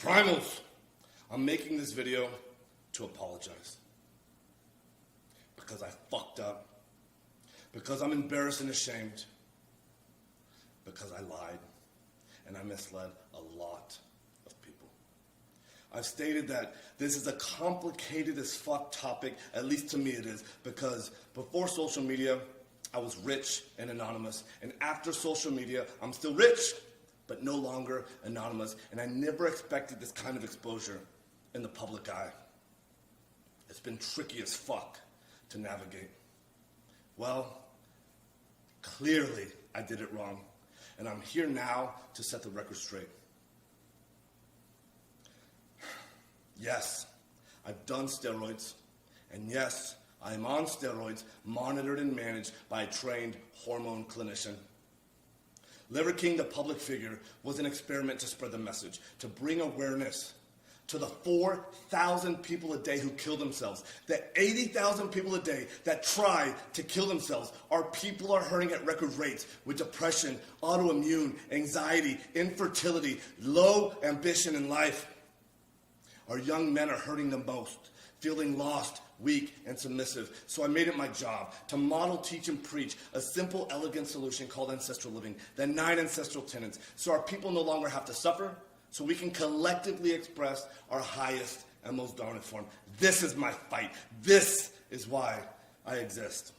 Primals, I'm making this video to apologize. Because I fucked up. Because I'm embarrassed and ashamed. Because I lied. And I misled a lot of people. I've stated that this is a complicated as fuck topic, at least to me it is, because before social media, I was rich and anonymous. And after social media, I'm still rich, but no longer anonymous. And I never expected this kind of exposure in the public eye. It's been tricky as fuck to navigate. Well, clearly I did it wrong. And I'm here now to set the record straight. Yes, I've done steroids. And yes, I am on steroids, monitored and managed by a trained hormone clinician. Liver King, the public figure, was an experiment to spread the message, to bring awareness to the 4,000 people a day who kill themselves. The 80,000 people a day that try to kill themselves. Our people are hurting at record rates with depression, autoimmune, anxiety, infertility, low ambition in life. Our young men are hurting the most, feeling lost, weak, and submissive. So I made it my job to model, teach, and preach a simple, elegant solution called ancestral living, the 9 ancestral tenets, so our people no longer have to suffer, so we can collectively express our highest and most dominant form. This is my fight. This is why I exist.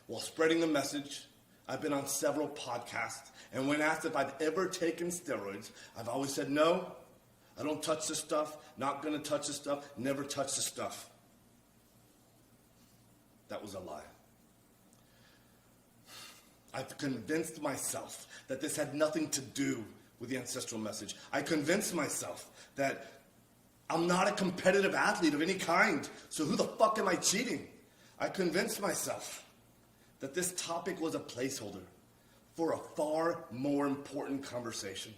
While spreading the message, I've been on several podcasts, and when asked if I've ever taken steroids, I've always said no. I don't touch this stuff, not gonna touch this stuff, never touch this stuff. That was a lie. I've convinced myself that this had nothing to do with the ancestral message. I convinced myself that I'm not a competitive athlete of any kind, so who the fuck am I cheating? I convinced myself that this topic was a placeholder for a far more important conversation.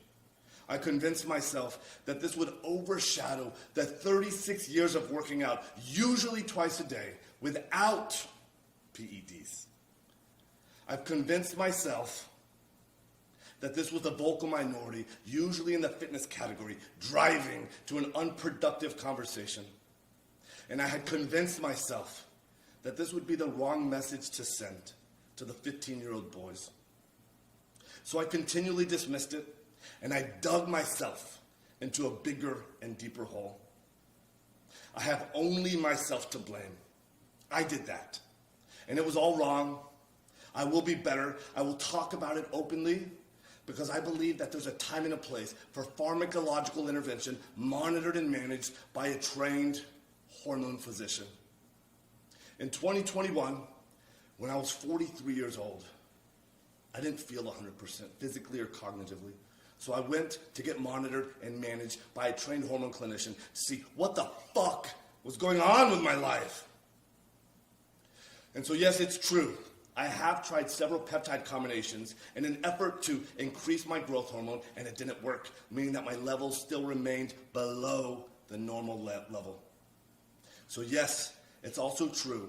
I convinced myself that this would overshadow the 36 years of working out, usually twice a day, without PEDs. I've convinced myself that this was the vocal minority, usually in the fitness category, driving to an unproductive conversation. And I had convinced myself that this would be the wrong message to send to the 15-year-old boys. So I continually dismissed it, and I dug myself into a bigger and deeper hole. I have only myself to blame. I did that. And it was all wrong. I will be better. I will talk about it openly because I believe that there's a time and a place for pharmacological intervention monitored and managed by a trained hormone physician. In 2021, when I was 43 years old, I didn't feel 100% physically or cognitively. So I went to get monitored and managed by a trained hormone clinician to see what the fuck was going on with my life. And so yes, it's true. I have tried several peptide combinations in an effort to increase my growth hormone, and it didn't work, meaning that my levels still remained below the normal level. So yes, it's also true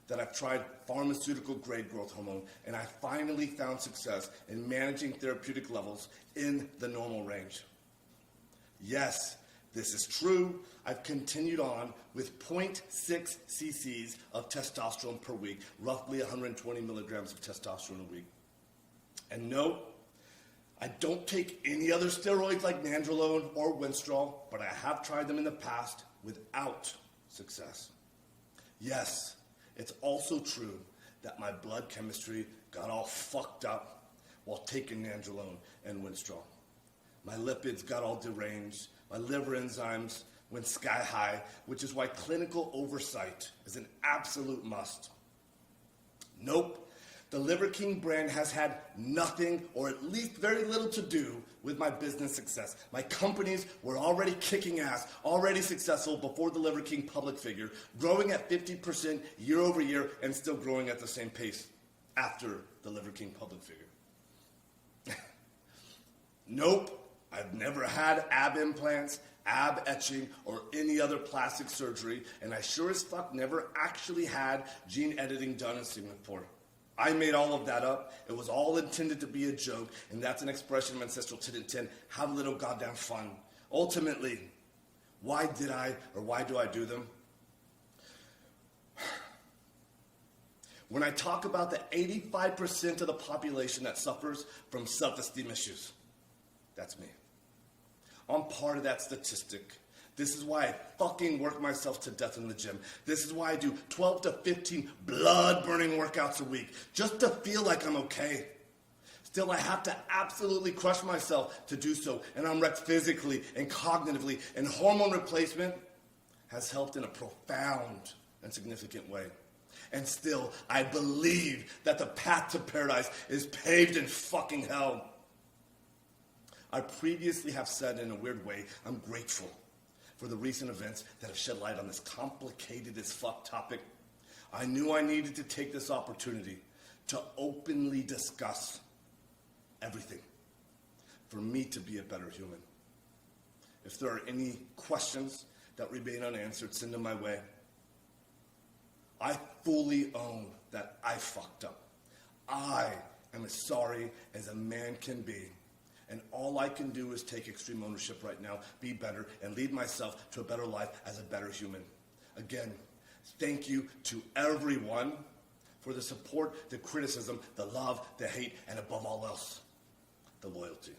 that I've tried pharmaceutical-grade growth hormone, and I finally found success in managing therapeutic levels in the normal range. Yes, this is true. I've continued on with 0.6 cc's of testosterone per week, roughly 120 milligrams of testosterone a week. And no, I don't take any other steroids like nandrolone or winstrol, but I have tried them in the past without success. Yes, it's also true that my blood chemistry got all fucked up while taking nandrolone and winstrol. My lipids got all deranged. My liver enzymes went sky high, which is why clinical oversight is an absolute must. Nope, the Liver King brand has had nothing, or at least very little, to do with my business success. My companies were already kicking ass, already successful before the Liver King public figure, growing at 50% year over year and still growing at the same pace after the Liver King public figure. Nope, I've never had ab implants, ab etching, or any other plastic surgery, and I sure as fuck never actually had gene editing done in Singapore. I made all of that up. It was all intended to be a joke, and that's an expression of ancestral 10 and 10. Have a little goddamn fun. Ultimately, why did I, or why do I do them? When I talk about the 85% of the population that suffers from self-esteem issues, that's me. I'm part of that statistic. This is why I fucking work myself to death in the gym. This is why I do 12 to 15 blood-burning workouts a week, just to feel like I'm okay. Still, I have to absolutely crush myself to do so, and I'm wrecked physically and cognitively, and hormone replacement has helped in a profound and significant way. And still, I believe that the path to paradise is paved in fucking hell. I previously have said in a weird way, I'm grateful for the recent events that have shed light on this complicated as fuck topic. I knew I needed to take this opportunity to openly discuss everything for me to be a better human. If there are any questions that remain unanswered, send them my way. I fully own that I fucked up. I am as sorry as a man can be. And all I can do is take extreme ownership right now, be better, and lead myself to a better life as a better human. Again, thank you to everyone for the support, the criticism, the love, the hate, and above all else, the loyalty.